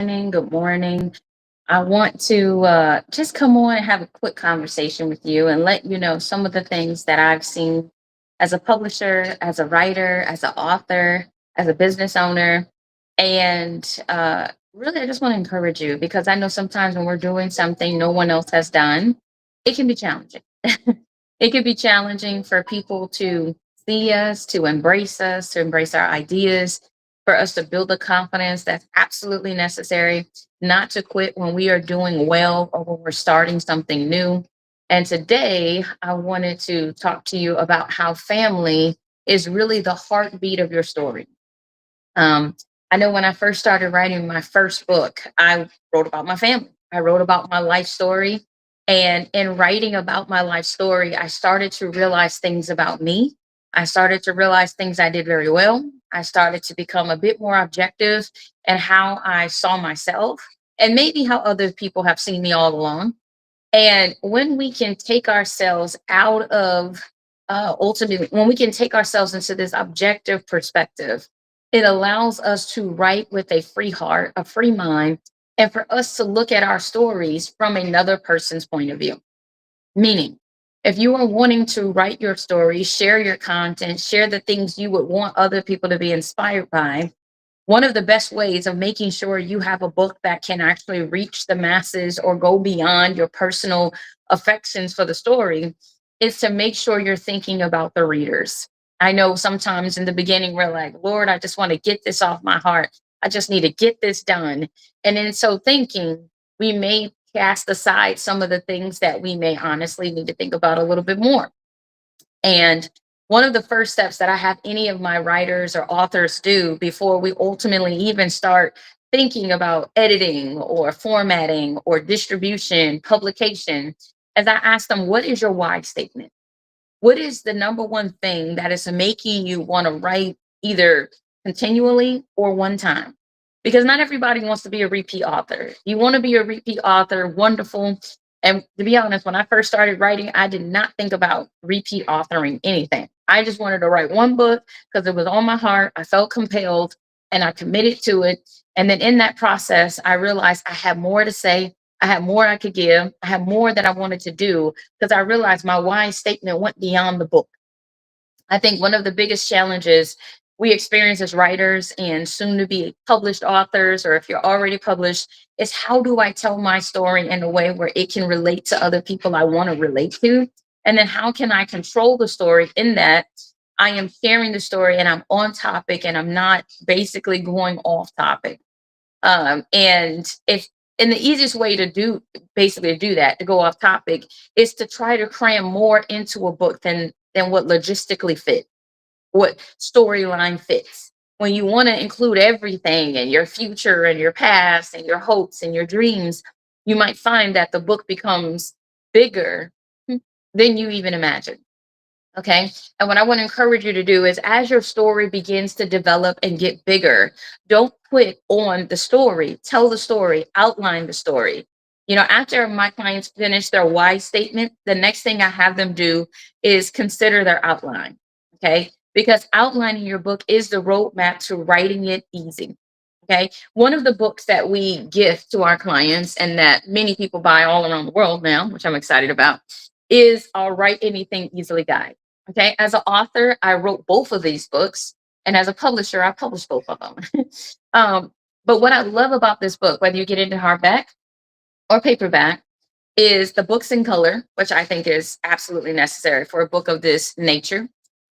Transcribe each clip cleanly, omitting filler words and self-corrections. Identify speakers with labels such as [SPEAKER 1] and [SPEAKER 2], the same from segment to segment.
[SPEAKER 1] Good morning. I want to just come on and have a quick conversation with you and let you know some of the things that I've seen as a publisher, as a writer, as an author, as a business owner. And really, I just want to encourage you because I know sometimes when we're doing something no one else has done, it can be challenging. It can be challenging for people to see us, to embrace our ideas, for us to build the confidence that's absolutely necessary, not to quit when we are doing well or when we're starting something new. And today, I wanted to talk to you about how family is really the heartbeat of your story. Um, I know when I first started writing my first book, I wrote about my family. I wrote about my life story. And in writing about my life story, I started to realize things about me. I started to realize things I did very well. I started to become a bit more objective in how I saw myself and maybe how other people have seen me all along. And when we can take ourselves out of ultimately, when we can take ourselves into this objective perspective, it allows us to write with a free heart, a free mind, and for us to look at our stories from another person's point of view. Meaning, if you are wanting to write your story, share your content, share the things you would want other people to be inspired by, one of the best ways of making sure you have a book that can actually reach the masses or go beyond your personal affections for the story is to make sure you're thinking about the readers. I know sometimes in the beginning we're like, Lord, I just want to get this off my heart. I just need to get this done. And in so thinking, we may cast aside some of the things that we may honestly need to think about a little bit more. And one of the first steps that I have any of my writers or authors do before we ultimately even start thinking about editing or formatting or distribution, publication, is I ask them, what is your why statement? What is the number one thing that is making you want to write either continually or one time? Because not everybody wants to be a repeat author. You want to be a repeat author, wonderful. And to be honest, when I first started writing, I did not think about repeat authoring anything. I just wanted to write one book because it was on my heart. I felt compelled and I committed to it. And then in that process, I realized I had more to say. I had more I could give. I had more that I wanted to do because I realized my why statement went beyond the book. I think one of the biggest challenges we experience as writers and soon to be published authors, or if you're already published, is how do I tell my story in a way where it can relate to other people I want to relate to? And then how can I control the story in that I am sharing the story and I'm on topic and I'm not basically going off topic? And if and the easiest way to do basically to do that, to go off topic, is to try to cram more into a book than what logistically fit, what storyline fits. When you want to include everything and your future and your past and your hopes and your dreams, you might find that the book becomes bigger than you even imagined. Okay. And what I want to encourage you to do is as your story begins to develop and get bigger, don't quit on the story. Tell the story, outline the story. After my clients finish their why statement, the next thing I have them do is consider their outline. Okay. Because outlining your book is the roadmap to writing it easy. Okay. One of the books that we gift to our clients and that many people buy all around the world now, which I'm excited about, is our Write Anything Easily guide. Okay. As an author, I wrote both of these books. And as a publisher, I published both of them. But what I love about this book, whether you get into hardback or paperback, is the books in color, which I think is absolutely necessary for a book of this nature.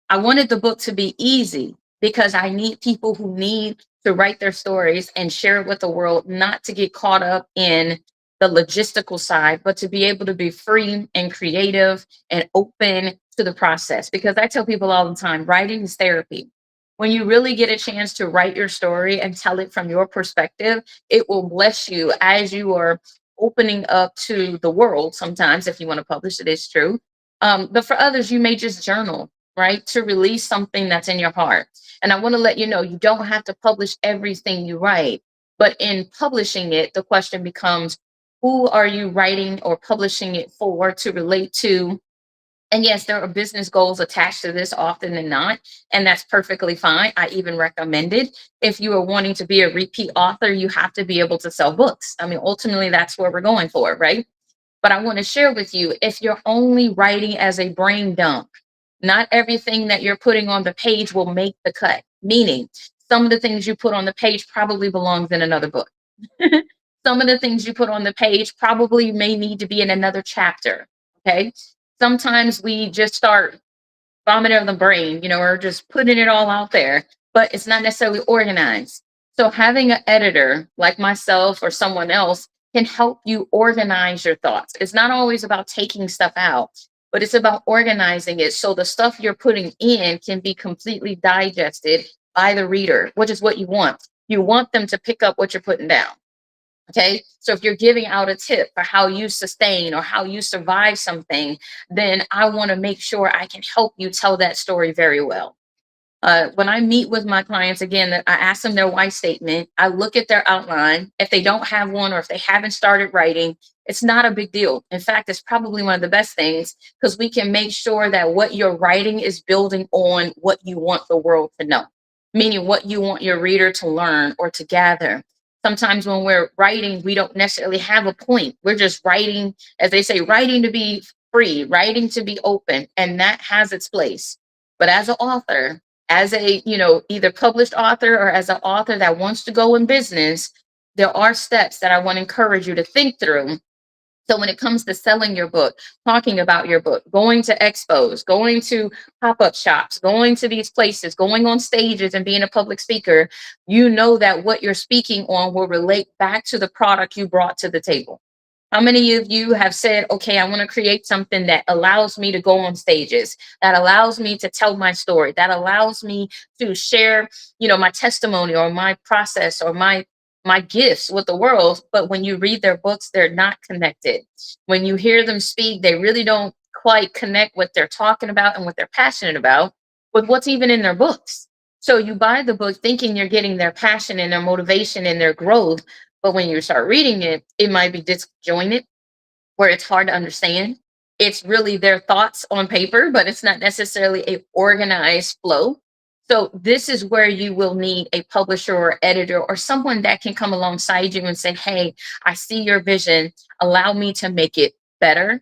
[SPEAKER 1] I wanted the book to be easy because I need people who need to write their stories and share it with the world, not to get caught up in the logistical side, but to be able to be free and creative and open to the process. Because I tell people all the time, writing is therapy. When you really get a chance to write your story and tell it from your perspective, it will bless you as you are opening up to the world. Sometimes, if you want to publish it, is true. But for others, you may just journal, right? To release something that's in your heart. And I want to let you know you don't have to publish everything you write. But in publishing it, the question becomes, who are you writing or publishing it for to relate to And yes, there are business goals attached to this often than not, and that's perfectly fine. I even recommend it. If you are wanting to be a repeat author, you have to be able to sell books. I mean, ultimately, that's what we're going for, right? But I want to share with you, if you're only writing as a brain dump, not everything that you're putting on the page will make the cut. Meaning, some of the things you put on the page probably belongs in another book. Some of the things you put on the page probably may need to be in another chapter. Okay. Sometimes we just start vomiting on the brain, or just putting it all out there, but it's not necessarily organized. So having an editor like myself or someone else can help you organize your thoughts. It's not always about taking stuff out, but it's about organizing it so the stuff you're putting in can be completely digested by the reader, which is what you want. You want them to pick up what you're putting down. Okay. So if you're giving out a tip for how you sustain or how you survive something, then I want to make sure I can help you tell that story very well. When I meet with my clients, again, I ask them their why statement. I look at their outline. If they don't have one or if they haven't started writing, it's not a big deal. In fact, it's probably one of the best things because we can make sure that what you're writing is building on what you want the world to know, meaning what you want your reader to learn or to gather. Sometimes when we're writing, we don't necessarily have a point. We're just writing, as they say, writing to be free, writing to be open, and that has its place. But as an author, as a either published author or as an author that wants to go in business, there are steps that I want to encourage you to think through. So when it comes to selling your book, talking about your book, going to expos, going to pop-up shops, going to these places, going on stages and being a public speaker, you know that what you're speaking on will relate back to the product you brought to the table. How many of you have said, okay, I want to create something that allows me to go on stages, that allows me to tell my story, that allows me to share, my testimony or my process or my gifts with the world. But when you read their books, they're not connected. When you hear them speak, they really don't quite connect what they're talking about and what they're passionate about with what's even in their books. So you buy the book thinking you're getting their passion and their motivation and their growth, but when you start reading it, it might be disjointed, where it's hard to understand. It's really their thoughts on paper, but it's not necessarily a organized flow. So this is where you will need a publisher or editor or someone that can come alongside you and say, hey, I see your vision. Allow me to make it better,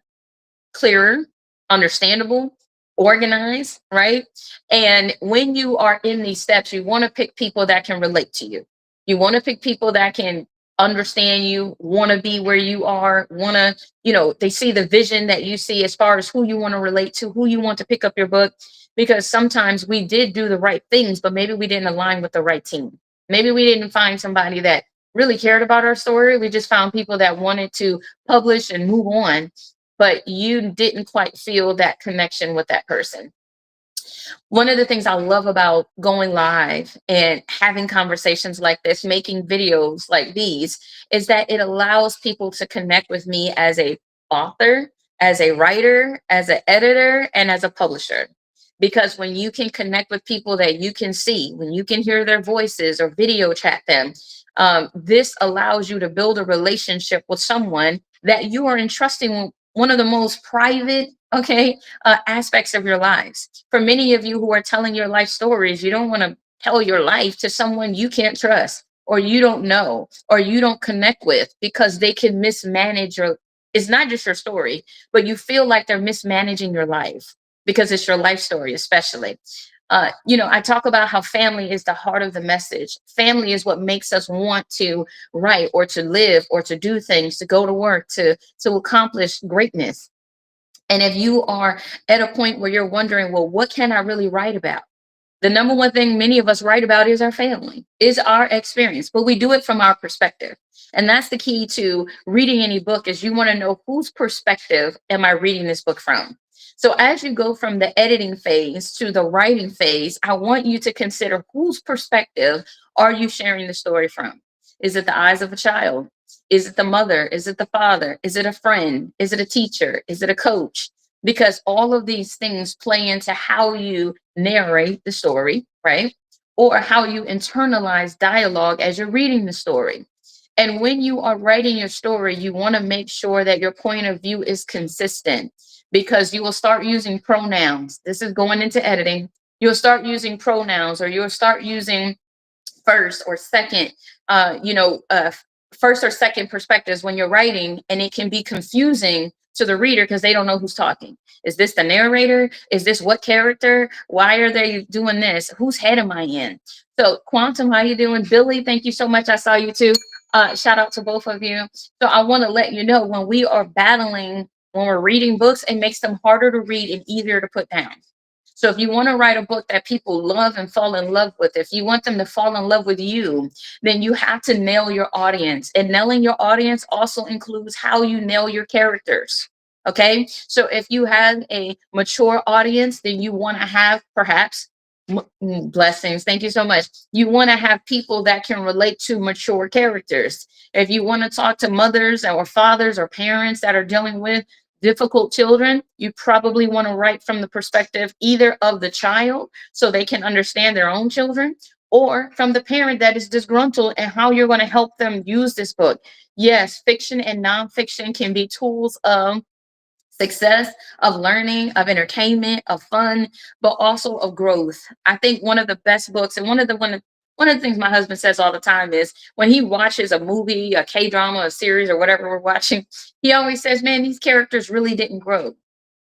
[SPEAKER 1] clearer, understandable, organized, right? And when you are in these steps, you want to pick people that can relate to you. You want to pick people that can understand you, want to be where you are, want to, they see the vision that you see as far as who you want to relate to, who you want to pick up your book. Because sometimes we did do the right things, but maybe we didn't align with the right team. Maybe we didn't find somebody that really cared about our story. We just found people that wanted to publish and move on, but you didn't quite feel that connection with that person. One of the things I love about going live and having conversations like this, making videos like these, is that it allows people to connect with me as a author, as a writer, as an editor, and as a publisher. Because when you can connect with people that you can see, when you can hear their voices or video chat them, this allows you to build a relationship with someone that you are entrusting one of the most private, aspects of your lives. For many of you who are telling your life stories, you don't want to tell your life to someone you can't trust or you don't know or you don't connect with, because they can mismanage your, it's not just your story, but you feel like they're mismanaging your life because it's your life story, especially. I talk about how family is the heart of the message. Family is what makes us want to write or to live or to do things, to go to work, to accomplish greatness. And if you are at a point where you're wondering, well, what can I really write about? The number one thing many of us write about is our family, is our experience, but we do it from our perspective. And that's the key to reading any book, is you want to know whose perspective am I reading this book from? So as you go from the editing phase to the writing phase, I want you to consider whose perspective are you sharing the story from? Is it the eyes of a child? Is it the mother? Is it the father? Is it a friend? Is it a teacher? Is it a coach? Because all of these things play into how you narrate the story, right? Or how you internalize dialogue as you're reading the story. And when you are writing your story, you want to make sure that your point of view is consistent, because you will start using pronouns. This is going into editing. You'll start using pronouns, or you'll start using first or second, first or second perspectives when you're writing, and it can be confusing to the reader because they don't know who's talking. Is this the narrator? Is this what character? Why are they doing this? Whose head am I in? So, Quantum, how you doing? Billy, thank you so much. I saw you too. Shout out to both of you. So I want to let you know, when we are battling, when we're reading books, it makes them harder to read and easier to put down. So if you want to write a book that people love and fall in love with, if you want them to fall in love with you, then you have to nail your audience. And nailing your audience also includes how you nail your characters. Okay. So if you have a mature audience, then you want to have perhaps blessings. Thank you so much. You want to have people that can relate to mature characters. If you want to talk to mothers or fathers or parents that are dealing with difficult children, you probably want to write from the perspective either of the child so they can understand their own children, or from the parent that is disgruntled and how you're going to help them use this book. Yes, fiction and nonfiction can be tools of success, of learning, of entertainment, of fun, but also of growth. I think one of the best books, and one of the things my husband says all the time is, when he watches a movie, a K-drama, a series, or whatever we're watching, he always says, man, these characters really didn't grow.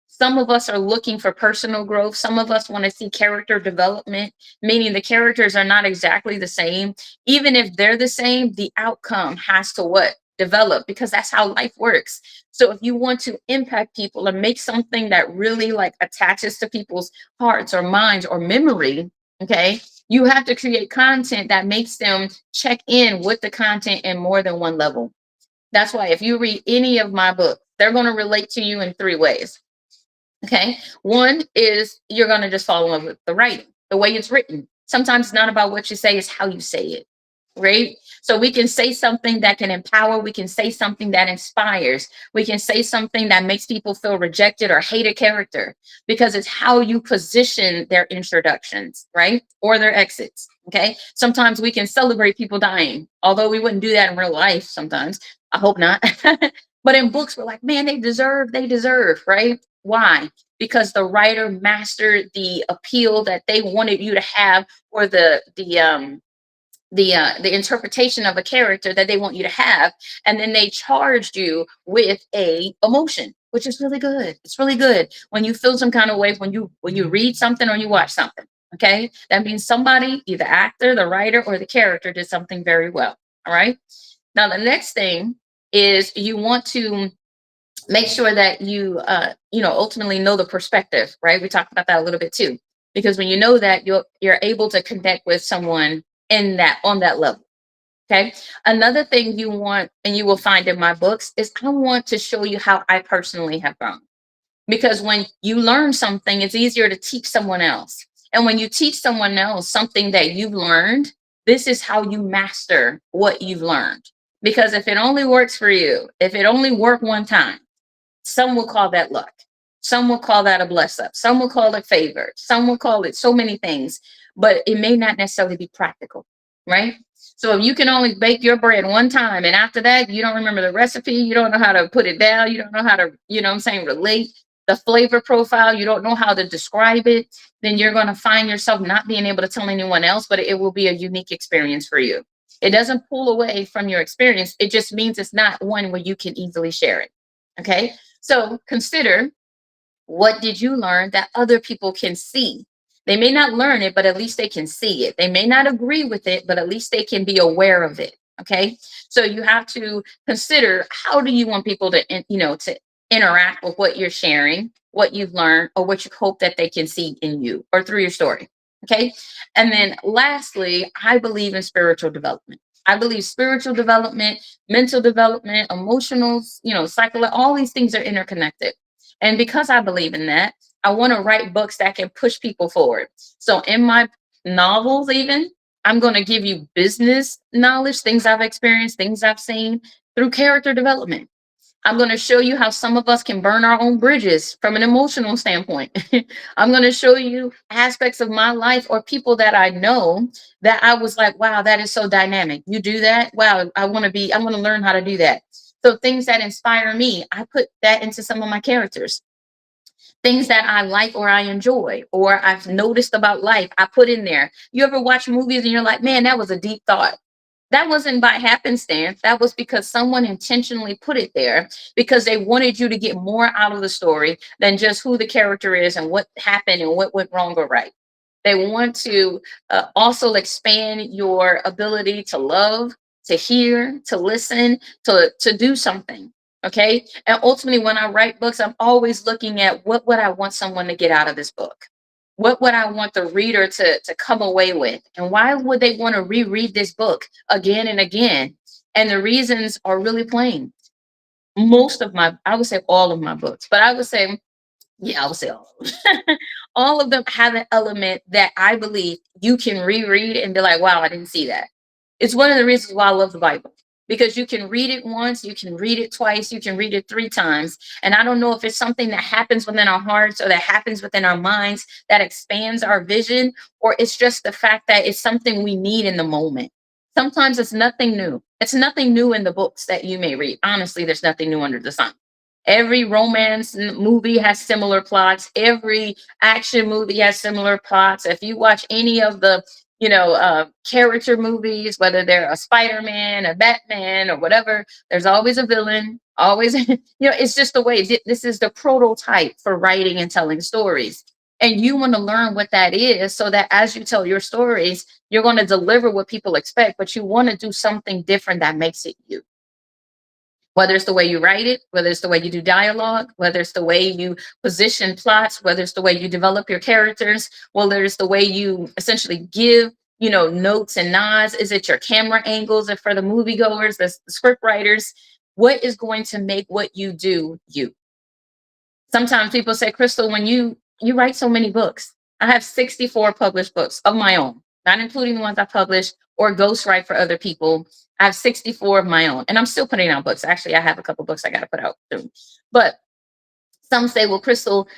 [SPEAKER 1] Some of us are looking for personal growth. Some of us want to see character development, meaning the characters are not exactly the same. Even if they're the same, the outcome has to what? Develop, because that's how life works. So if you want to impact people and make something that really like attaches to people's hearts or minds or memory, okay, you have to create content that makes them check in with the content in more than one level. That's why if you read any of my books, they're going to relate to you in three ways. Okay. One is you're going to just fall in love with the writing, the way it's written. Sometimes it's not about what you say, it's how you say it. Right. So we can say something that can empower. We can say something that inspires. We can say something that makes people feel rejected or hate a character, because it's how you position their introductions, right? Or their exits. Okay. Sometimes we can celebrate people dying, although we wouldn't do that in real life sometimes. I hope not. But in books, we're like, man, they deserve, right? Why? Because the writer mastered the appeal that they wanted you to have, or the interpretation of a character that they want you to have, and then they charged you with a emotion, which is really good. It's really good when you feel some kind of way when you read something or you watch something. Okay, that means somebody, either actor, the writer, or the character, did something very well. All right. Now the next thing is, you want to make sure that you ultimately know the perspective, right? We talked about that a little bit too, because when you know that, you're able to connect with someone in that, on that level. Okay. Another thing you want, and you will find in my books, is I want to show you how I personally have grown. Because when you learn something, it's easier to teach someone else. And when you teach someone else something that you've learned, this is how you master what you've learned. Because if it only works for you, if it only worked one time, some will call that luck. Some will call that a bless up. Some will call it favor. Some will call it so many things, but it may not necessarily be practical, right? So if you can only bake your bread one time, and after that, you don't remember the recipe, you don't know how to put it down, you don't know how to, what I'm saying, relate the flavor profile, you don't know how to describe it, then you're going to find yourself not being able to tell anyone else, but it will be a unique experience for you. It doesn't pull away from your experience. It just means it's not one where you can easily share it. Okay. So consider, what did you learn that other people can see? They may not learn it, but at least they can see it. They may not agree with it, but at least they can be aware of it. Okay. So you have to consider, how do you want people to, to interact with what you're sharing, what you've learned, or what you hope that they can see in you or through your story. Okay. And then lastly, I believe in spiritual development. I believe spiritual development, mental development, emotional, psychological, all these things are interconnected. And because I believe in that, I want to write books that can push people forward. So in my novels, even, I'm going to give you business knowledge, things I've experienced, things I've seen through character development. I'm going to show you how some of us can burn our own bridges from an emotional standpoint. I'm going to show you aspects of my life or people that I know that I was like, wow, that is so dynamic. You do that? Wow, I want to learn how to do that. So things that inspire me, I put that into some of my characters. Things that I like or I enjoy or I've noticed about life, I put in there. You ever watch movies and you're like, man, that was a deep thought? That wasn't by happenstance. That was because someone intentionally put it there because they wanted you to get more out of the story than just who the character is and what happened and what went wrong or right. They want to also expand your ability to love, to hear, to listen, to do something. Okay. And ultimately, when I write books, I'm always looking at what would I want someone to get out of this book? What would I want the reader to come away with? And why would they want to reread this book again and again? And the reasons are really plain. Most of my, I would say all of my books, but I would say, yeah, I would say all of them. All of them have an element that I believe you can reread and be like, wow, I didn't see that. It's one of the reasons why I love the Bible because you can read it once, you can read it twice, you can read it three times. And I don't know if it's something that happens within our hearts or that happens within our minds that expands our vision, or it's just the fact that it's something we need in the moment. Sometimes it's nothing new. It's nothing new in the books that you may read. Honestly, there's nothing new under the sun. Every romance movie has similar plots. Every action movie has similar plots. If you watch any of the, character movies, whether they're a Spider-Man, a Batman, or whatever, there's always a villain. Always, it's just the way. This is the prototype for writing and telling stories. And you want to learn what that is so that as you tell your stories, you're going to deliver what people expect, but you want to do something different that makes it you. Whether it's the way you write it, whether it's the way you do dialogue, whether it's the way you position plots, whether it's the way you develop your characters, whether it's the way you essentially give, notes and nods. Is it your camera angles? And for the moviegoers, the script writers, what is going to make what you do you? Sometimes people say, Crystal, when you write so many books, I have 64 published books of my own, not including the ones I published or ghostwrite for other people. I have 64 of my own, and I'm still putting out books. Actually, I have a couple books I got to put out soon. But some say, well, Crystal,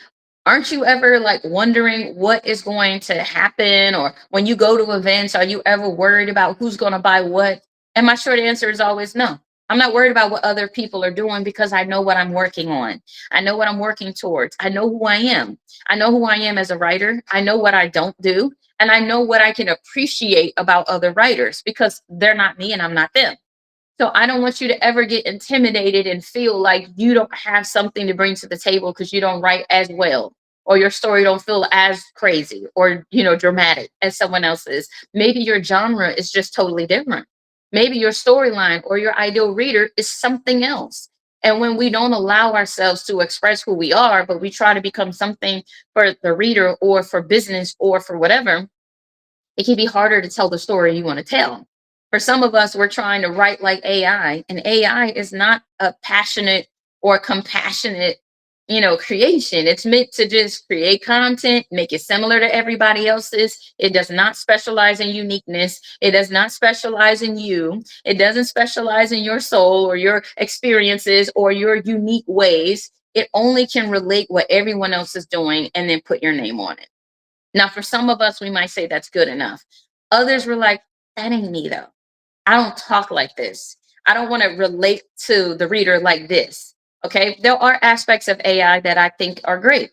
[SPEAKER 1] aren't you ever like wondering what is going to happen? Or when you go to events, are you ever worried about who's going to buy what? And my short answer is always no. I'm not worried about what other people are doing because I know what I'm working on. I know what I'm working towards. I know who I am. I know who I am as a writer. I know what I don't do. And I know what I can appreciate about other writers because they're not me and I'm not them. So I don't want you to ever get intimidated and feel like you don't have something to bring to the table because you don't write as well or your story don't feel as crazy or dramatic as someone else's. Maybe your genre is just totally different. Maybe your storyline or your ideal reader is something else. And when we don't allow ourselves to express who we are, but we try to become something for the reader or for business or for whatever, it can be harder to tell the story you want to tell. For some of us, we're trying to write like AI, and AI is not a passionate or compassionate, creation. It's meant to just create content, make it similar to everybody else's. It does not specialize in uniqueness. It does not specialize in you. It doesn't specialize in your soul or your experiences or your unique ways. It only can relate what everyone else is doing and then put your name on it. Now, for some of us, we might say that's good enough. Others were like, that ain't me though. I don't talk like this. I don't want to relate to the reader like this. Okay. There are aspects of AI that I think are great,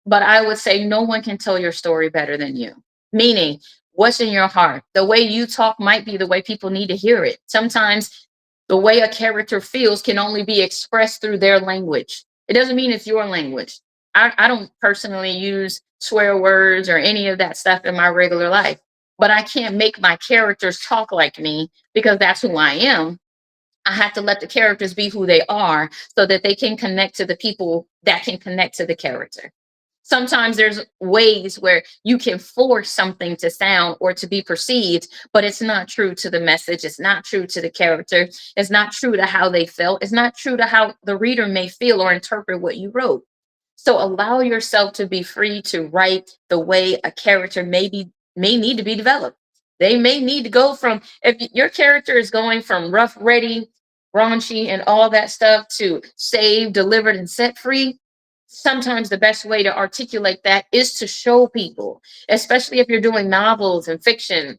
[SPEAKER 1] but I would say no one can tell your story better than you. Meaning, what's in your heart? The way you talk might be the way people need to hear it. Sometimes the way a character feels can only be expressed through their language. It doesn't mean it's your language. I don't personally use swear words or any of that stuff in my regular life, but I can't make my characters talk like me because that's who I am. I have to let the characters be who they are so that they can connect to the people that can connect to the character. Sometimes there's ways where you can force something to sound or to be perceived, but it's not true to the message. It's not true to the character. It's not true to how they felt. It's not true to how the reader may feel or interpret what you wrote. So allow yourself to be free to write the way a character may need to be developed. They may need to go from, if your character is going from rough, ready, raunchy and all that stuff to saved, delivered, and set free, sometimes the best way to articulate that is to show people, especially if you're doing novels and fiction.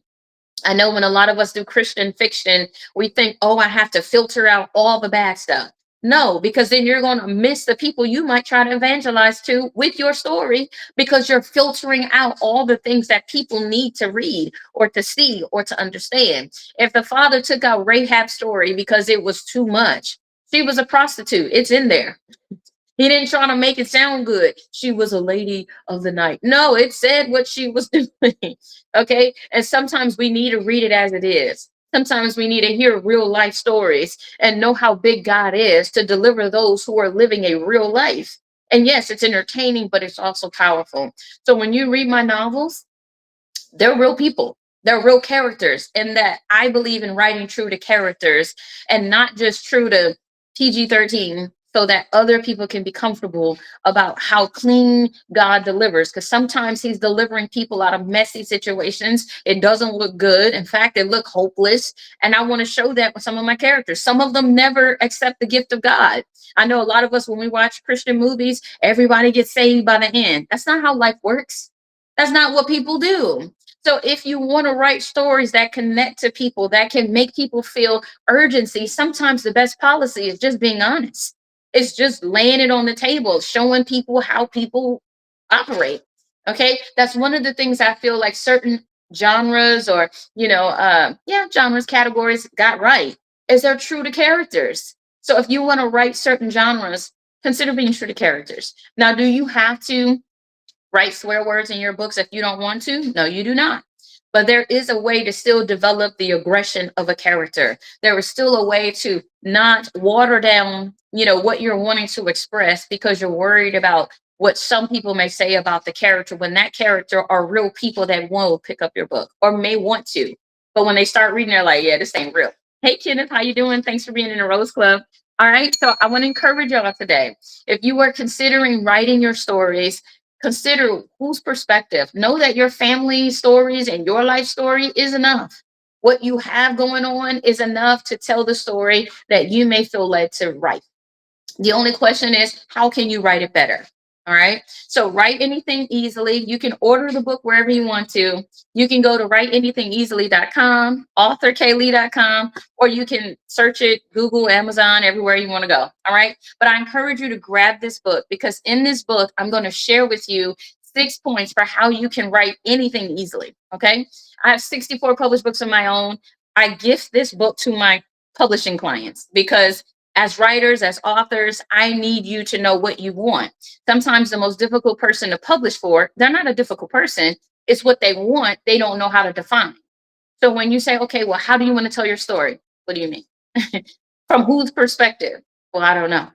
[SPEAKER 1] I know when a lot of us do Christian fiction, we think, oh, I have to filter out all the bad stuff. No, because then you're going to miss the people you might try to evangelize to with your story because you're filtering out all the things that people need to read or to see or to understand. If the father took out Rahab's story because it was too much, she was a prostitute. It's in there. He didn't try to make it sound good. She was a lady of the night. No, it said what she was doing. Okay. And sometimes we need to read it as it is. Sometimes we need to hear real life stories and know how big God is to deliver those who are living a real life. And yes, it's entertaining, but it's also powerful. So when you read my novels, they're real people. They're real characters. And that I believe in writing true to characters and not just true to PG-13 so that other people can be comfortable about how clean God delivers. Because sometimes he's delivering people out of messy situations. It doesn't look good. In fact, it look hopeless. And I want to show that with some of my characters. Some of them never accept the gift of God. I know a lot of us, when we watch Christian movies, everybody gets saved by the end. That's not how life works. That's not what people do. So if you want to write stories that connect to people, that can make people feel urgency, sometimes the best policy is just being honest. It's just laying it on the table, showing people how people operate. Okay. That's one of the things I feel like certain genres or, genres, categories got right is they're true to characters. So if you want to write certain genres, consider being true to characters. Now, do you have to write swear words in your books if you don't want to? No, you do not. But there is a way to still develop the aggression of a character. There is still a way to not water down, what you're wanting to express because you're worried about what some people may say about the character when that character are real people that will pick up your book or may want to. But when they start reading, they're like, yeah, this ain't real. Hey, Kenneth, how you doing? Thanks for being in the Rose Club. All right. So I want to encourage y'all today. If you are considering writing your stories, consider whose perspective. Know that your family stories and your life story is enough. What you have going on is enough to tell the story that you may feel led to write. The only question is, how can you write it better? All right. So write anything easily. You can order the book wherever you want to. You can go to writeanythingeasily.com, authorkle.com, or you can search it, Google, Amazon, everywhere you want to go. All right. But I encourage you to grab this book because in this book, I'm going to share with you 6 points for how you can write anything easily. Okay. I have 64 published books of my own. I gift this book to my publishing clients because as writers, as authors, I need you to know what you want. Sometimes the most difficult person to publish for, they're not a difficult person. It's what they want. They don't know how to define. So when you say, okay, well, how do you want to tell your story? What do you mean? From whose perspective? Well, I don't know.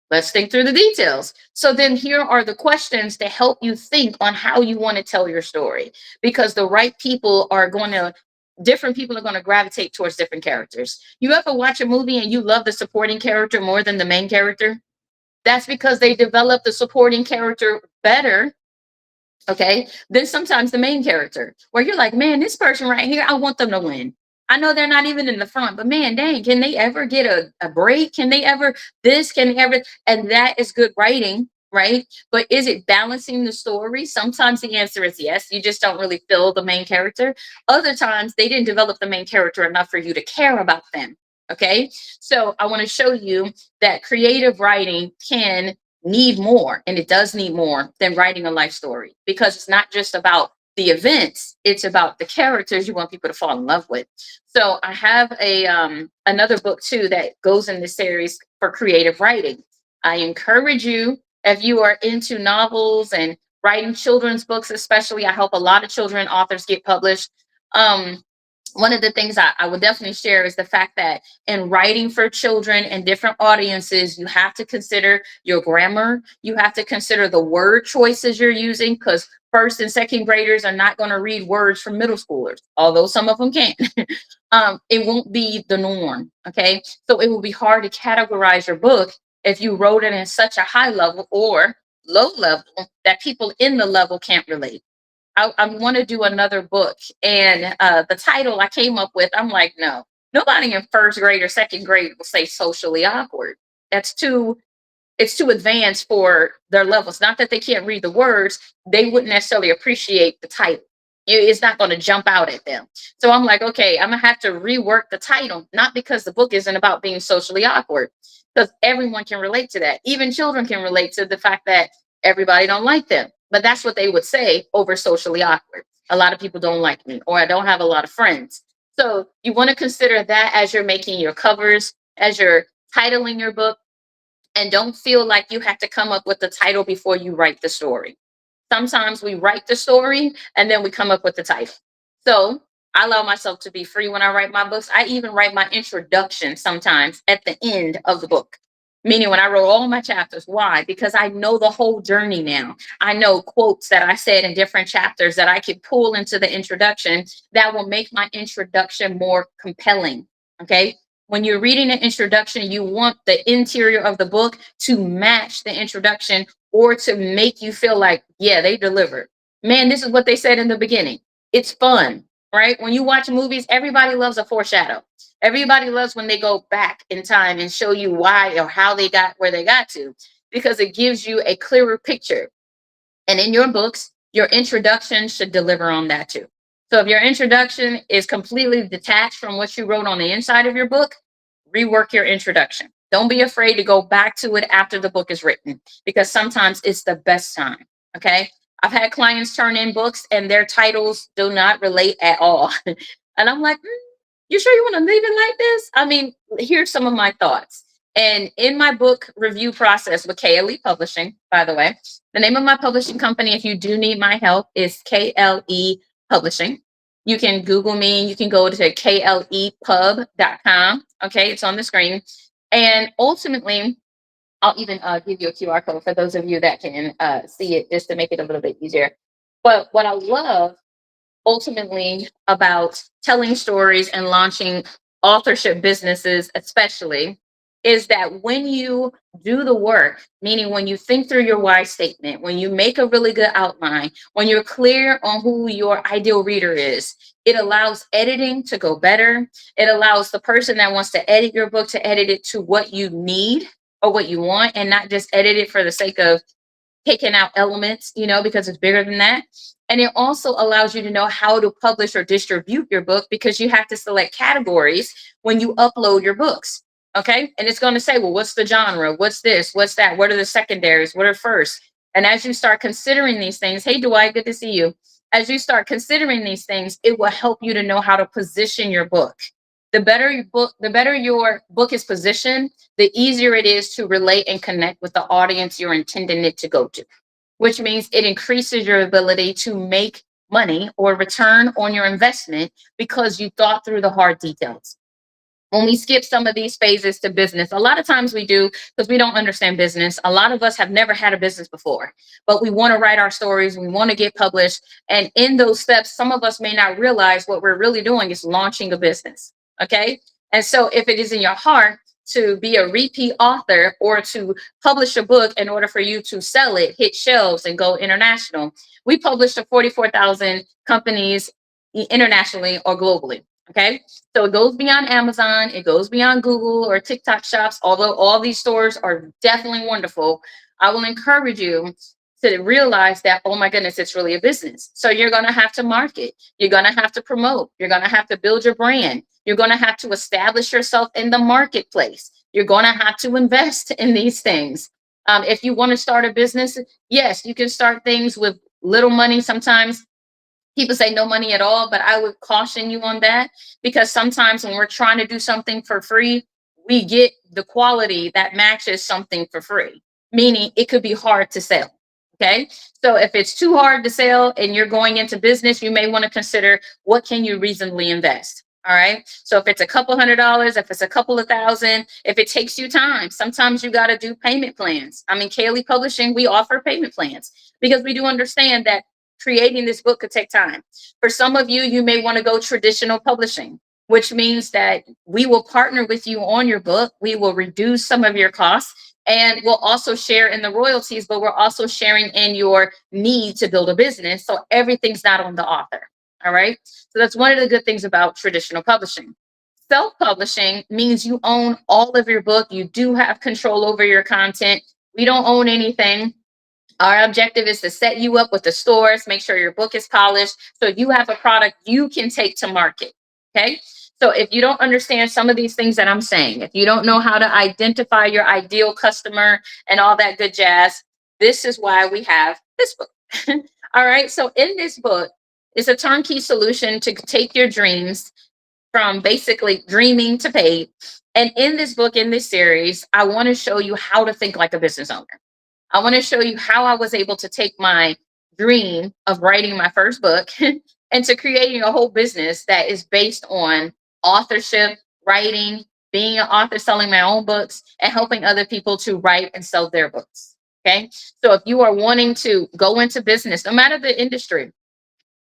[SPEAKER 1] Let's think through the details. So then here are the questions to help you think on how you want to tell your story, because the right people are going to different people are going to gravitate towards different characters. You ever watch a movie and you love the supporting character more than the main character? That's because they develop the supporting character better. Okay. Then sometimes the main character, where you're like, man, this person right here, I want them to win. I know they're not even in the front, but man, dang, can they ever get a break? Can they ever this? Can they ever? And that is good writing, right? But is it balancing the story? Sometimes the answer is yes. You just don't really feel the main character. Other times they didn't develop the main character enough for you to care about them. Okay. So I want to show you that creative writing can need more, and it does need more than writing a life story, because it's not just about the events, it's about the characters you want people to fall in love with. So I have a another book too that goes in this series for creative writing. I encourage you, if you are into novels and writing children's books especially, I help a lot of children authors get published. One of the things I would definitely share is the fact that in writing for children and different audiences, you have to consider your grammar. You have to consider the word choices you're using, because first and second graders are not going to read words from middle schoolers, although some of them can. It won't be the norm. Okay. So it will be hard to categorize your book if you wrote it in such a high level or low level that people in the level can't relate. I want to do another book, and the title I came up with, I'm like, no, Nobody in first grade or second grade will say socially awkward. That's too it's too advanced for their levels. Not that they can't read the words, they wouldn't necessarily appreciate the title. It's not going to jump out at them. So I'm like, okay, I'm gonna have to rework the title, not because the book isn't about being socially awkward, because everyone can relate to that. Even children can relate to the fact that everybody don't like them. But that's what they would say over socially awkward. A lot of people don't like me, or I don't have a lot of friends. So you want to consider that as you're making your covers, as you're titling your book, and don't feel like you have to come up with the title before you write the story. Sometimes we write the story and then we come up with the title. So I allow myself to be free when I write my books. I even write my introduction sometimes at the end of the book. Meaning when I wrote all my chapters. Why? Because I know the whole journey now. I know quotes that I said in different chapters that I could pull into the introduction that will make my introduction more compelling. Okay. When you're reading an introduction, you want the interior of the book to match the introduction or to make you feel like, yeah, they delivered. Man, this is what they said in the beginning. It's fun, right? When you watch movies, everybody loves a foreshadow. Everybody loves when they go back in time and show you why or how they got where they got to, because it gives you a clearer picture. And in your books, your introduction should deliver on that too. So if your introduction is completely detached from what you wrote on the inside of your book, rework your introduction. Don't be afraid to go back to it after the book is written, because sometimes it's the best time. Okay. I've had clients turn in books and their titles do not relate at all. And I'm like, you sure you want to leave it like this? I mean, here's some of my thoughts. And in my book review process with KLE Publishing, by the way, the name of my publishing company, if you do need my help, is KLE Publishing. You can Google me. You can go to klepub.com. Okay, it's on the screen. And ultimately, I'll even give you a QR code for those of you that can see it, just to make it a little bit easier. But what I love ultimately about telling stories and launching authorship businesses, especially, is that when you do the work, meaning when you think through your why statement, when you make a really good outline, when you're clear on who your ideal reader is, it allows editing to go better. It allows the person that wants to edit your book to edit it to what you need or what you want, and not just edit it for the sake of taking out elements, because it's bigger than that. And it also allows you to know how to publish or distribute your book, because you have to select categories when you upload your books. Okay. And it's going to say, well, what's the genre? What's this? What's that? What are the secondaries? What are first? And as you start considering these things, hey, Dwight, good to see you. As you start considering these things, it will help you to know how to position your book. The better your book is positioned, the easier it is to relate and connect with the audience you're intending it to go to, which means it increases your ability to make money or return on your investment because you thought through the hard details. When we skip some of these phases to business, a lot of times we do because we don't understand business. A lot of us have never had a business before, but we want to write our stories. We want to get published. And in those steps, some of us may not realize what we're really doing is launching a business. Okay. And so if it is in your heart to be a repeat author or to publish a book in order for you to sell it, hit shelves, and go international, we publish to 44,000 companies internationally or globally. Okay. So it goes beyond Amazon. It goes beyond Google or TikTok shops. Although all these stores are definitely wonderful, I will encourage you to realize that, oh my goodness, it's really a business. So you're going to have to market. You're going to have to promote. You're going to have to build your brand. You're going to have to establish yourself in the marketplace. You're going to have to invest in these things. If you want to start a business, yes, you can start things with little money. Sometimes people say no money at all, but I would caution you on that, because sometimes when we're trying to do something for free, we get the quality that matches something for free, meaning it could be hard to sell. Okay. So if it's too hard to sell and you're going into business, you may want to consider what can you reasonably invest. All right. So if it's a couple $100s, if it's a couple of thousand, if it takes you time, sometimes you got to do payment plans. I mean, KLE Publishing, we offer payment plans because we do understand that creating this book could take time. For some of you, you may want to go traditional publishing, which means that we will partner with you on your book. We will reduce some of your costs, and we'll also share in the royalties, but we're also sharing in your need to build a business. So everything's not on the author. All right. So that's one of the good things about traditional publishing. Self-publishing means you own all of your book. You do have control over your content. We don't own anything. Our objective is to set you up with the stores, make sure your book is polished, so you have a product you can take to market. Okay. So if you don't understand some of these things that I'm saying, if you don't know how to identify your ideal customer and all that good jazz, this is why we have this book. All right. So in this book, it's a turnkey solution to take your dreams from basically dreaming to paid. And in this book, in this series, I want to show you how to think like a business owner. I want to show you how I was able to take my dream of writing my first book and to creating a whole business that is based on authorship, writing, being an author, selling my own books, and helping other people to write and sell their books. Okay. So if you are wanting to go into business, no matter the industry,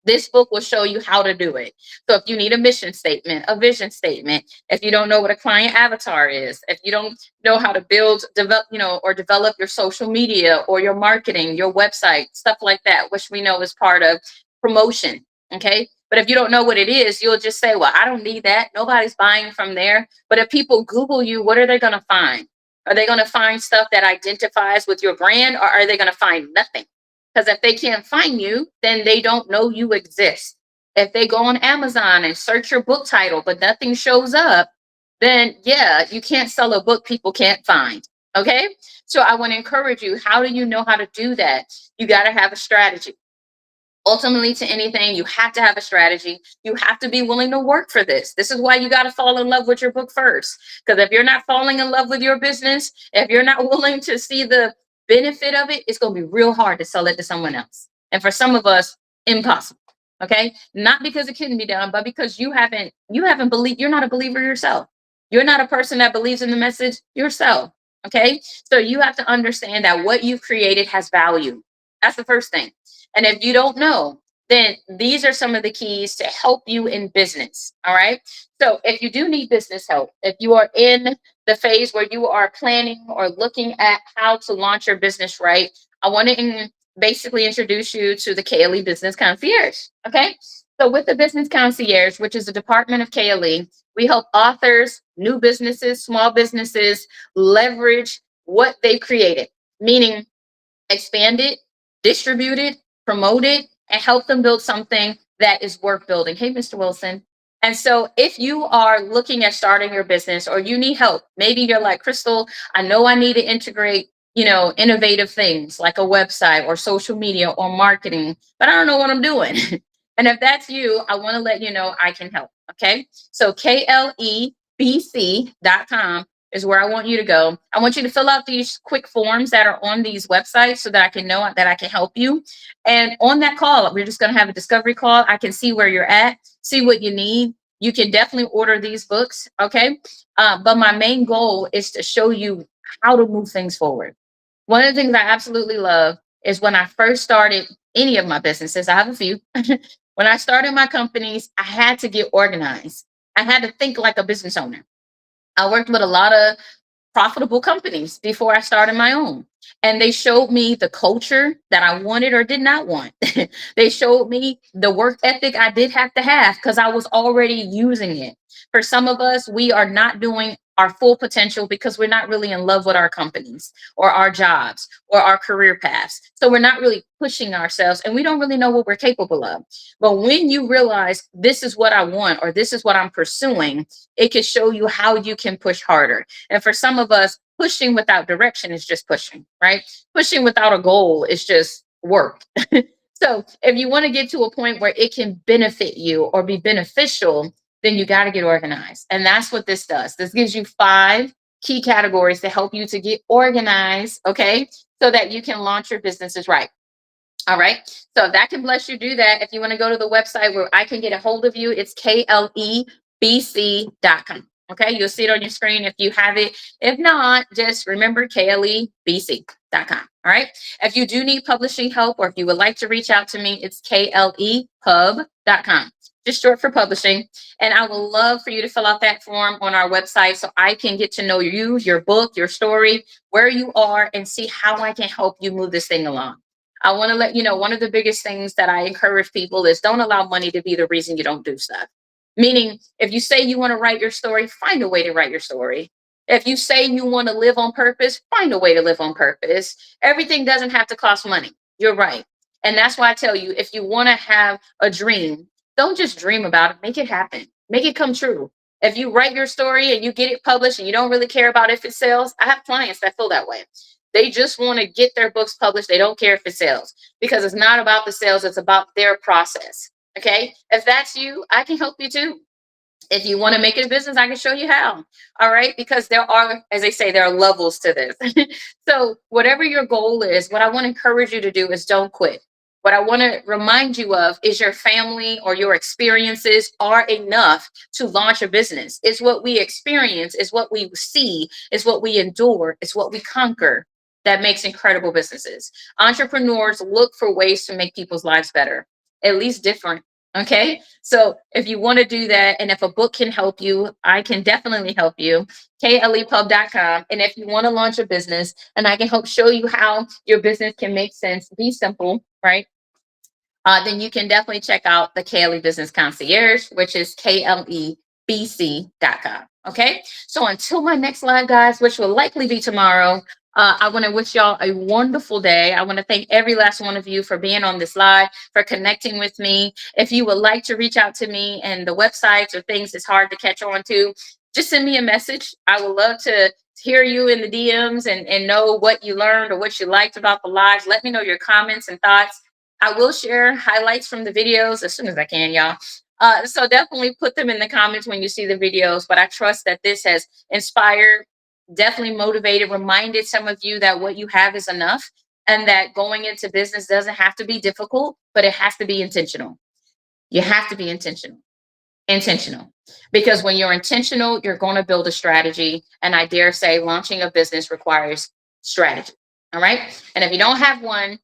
[SPEAKER 1] this book will show you how to do it. So if you need a mission statement, a vision statement, if you don't know what a client avatar is, if you don't know how to build, develop, or develop your social media or your marketing, your website, stuff like that, which we know is part of promotion. Okay. But if you don't know what it is, you'll just say, well, I don't need that. Nobody's buying from there. But if people Google you, what are they going to find? Are they going to find stuff that identifies with your brand, or are they going to find nothing? Because if they can't find you, then they don't know you exist. If they go on Amazon and search your book title, but nothing shows up, then yeah, you can't sell a book people can't find. Okay. So I want to encourage you. How do you know how to do that? You got to have a strategy. Ultimately, to anything, you have to have a strategy. You have to be willing to work for this. This is why you got to fall in love with your book first. Because if you're not falling in love with your business, if you're not willing to see the benefit of it, it's going to be real hard to sell it to someone else. And for some of us, impossible. Okay. Not because it couldn't be done, but because you haven't believed, you're not a believer yourself. You're not a person that believes in the message yourself. Okay. So you have to understand that what you've created has value. That's the first thing. And if you don't know, then these are some of the keys to help you in business. All right. So if you do need business help, if you are in the phase where you are planning or looking at how to launch your business right, I want to basically introduce you to the KLE Business Concierge. Okay. So with the Business Concierge, which is a department of KLE, we help authors, new businesses, small businesses leverage what they've created, meaning expand it, distribute it, promote it, and help them build something that is worth building. Hey, Mr. Wilson. And so if you are looking at starting your business or you need help, maybe you're like, Crystal, I know I need to integrate, innovative things like a website or social media or marketing, but I don't know what I'm doing. And if that's you, I want to let you know I can help. Okay. So KLEBC.com is where I want you to go. I want you to fill out these quick forms that are on these websites so that I can know that I can help you. And on that call, we're just going to have a discovery call. I can see where you're at, see what you need. You can definitely order these books. Okay. But my main goal is to show you how to move things forward. One of the things I absolutely love is when I first started any of my businesses, I have a few. When I started my companies, I had to get organized. I had to think like a business owner. I worked with a lot of profitable companies before I started my own. And they showed me the culture that I wanted or did not want. They showed me the work ethic I did have to have because I was already using it. For some of us, we are not doing our full potential because we're not really in love with our companies or our jobs or our career paths. So we're not really pushing ourselves and we don't really know what we're capable of. But when you realize this is what I want or this is what I'm pursuing, it can show you how you can push harder. And for some of us, pushing without direction is just pushing, right? Pushing without a goal is just work. So if you want to get to a point where it can benefit you or be beneficial, then you got to get organized. And that's what this does. This gives you 5 key categories to help you to get organized, okay? So that you can launch your businesses right. All right. So if that can bless you, do that. If you want to go to the website where I can get a hold of you, it's KLEBC.com. Okay. You'll see it on your screen if you have it. If not, just remember KLEBC.com. All right. If you do need publishing help or if you would like to reach out to me, it's KLEPub.com. Just short for publishing. And I would love for you to fill out that form on our website so I can get to know you, your book, your story, where you are, and see how I can help you move this thing along. I want to let you know one of the biggest things that I encourage people is don't allow money to be the reason you don't do stuff. Meaning, if you say you want to write your story, find a way to write your story. If you say you want to live on purpose, find a way to live on purpose. Everything doesn't have to cost money. You're right. And that's why I tell you, if you want to have a dream, don't just dream about it, make it happen, make it come true. If you write your story and you get it published and you don't really care about if it sells, I have clients that feel that way. They just want to get their books published. They don't care if it sells because it's not about the sales, it's about their process. Okay. If that's you, I can help you too. If you want to make it a business, I can show you how. All right. Because there are, as they say, there are levels to this. So, whatever your goal is, what I want to encourage you to do is don't quit. What I want to remind you of is your family or your experiences are enough to launch a business. It's what we experience, it's what we see, it's what we endure, it's what we conquer that makes incredible businesses. Entrepreneurs look for ways to make people's lives better, at least different. Okay. So if you want to do that, and if a book can help you, I can definitely help you. KLEpub.com. And if you want to launch a business and I can help show you how your business can make sense, be simple, right? Then you can definitely check out the KLE Business Concierge, which is KLEBC.com. Okay. So until my next live, guys, which will likely be tomorrow, I want to wish y'all a wonderful day. I want to thank every last one of you for being on this live, for connecting with me. If you would like to reach out to me and the websites or things it's hard to catch on to, just send me a message. I would love to hear you in the DMs and know what you learned or what you liked about the lives. Let me know your comments and thoughts. I will share highlights from the videos as soon as I can, y'all. So definitely put them in the comments when you see the videos. But I trust that this has inspired, definitely motivated, reminded some of you that what you have is enough and that going into business doesn't have to be difficult, but it has to be intentional. You have to be intentional. Intentional. Because when you're intentional, you're going to build a strategy. And I dare say launching a business requires strategy. All right. And if you don't have one,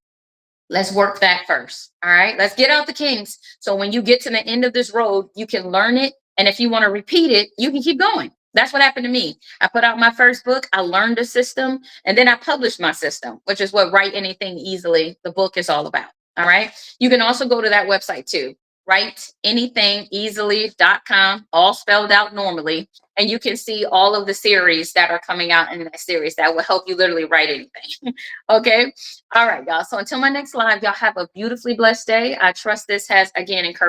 [SPEAKER 1] let's work that first. All right. Let's get out the kinks. So when you get to the end of this road, you can learn it. And if you want to repeat it, you can keep going. That's what happened to me. I put out my first book. I learned a system and then I published my system, which is what Write Anything Easily, the book, is all about. All right. You can also go to that website too, writeanythingeasily.com, all spelled out normally. And you can see all of the series that are coming out in that series that will help you literally write anything. Okay. All right, y'all. So until my next live, y'all have a beautifully blessed day. I trust this has, again, encouraged.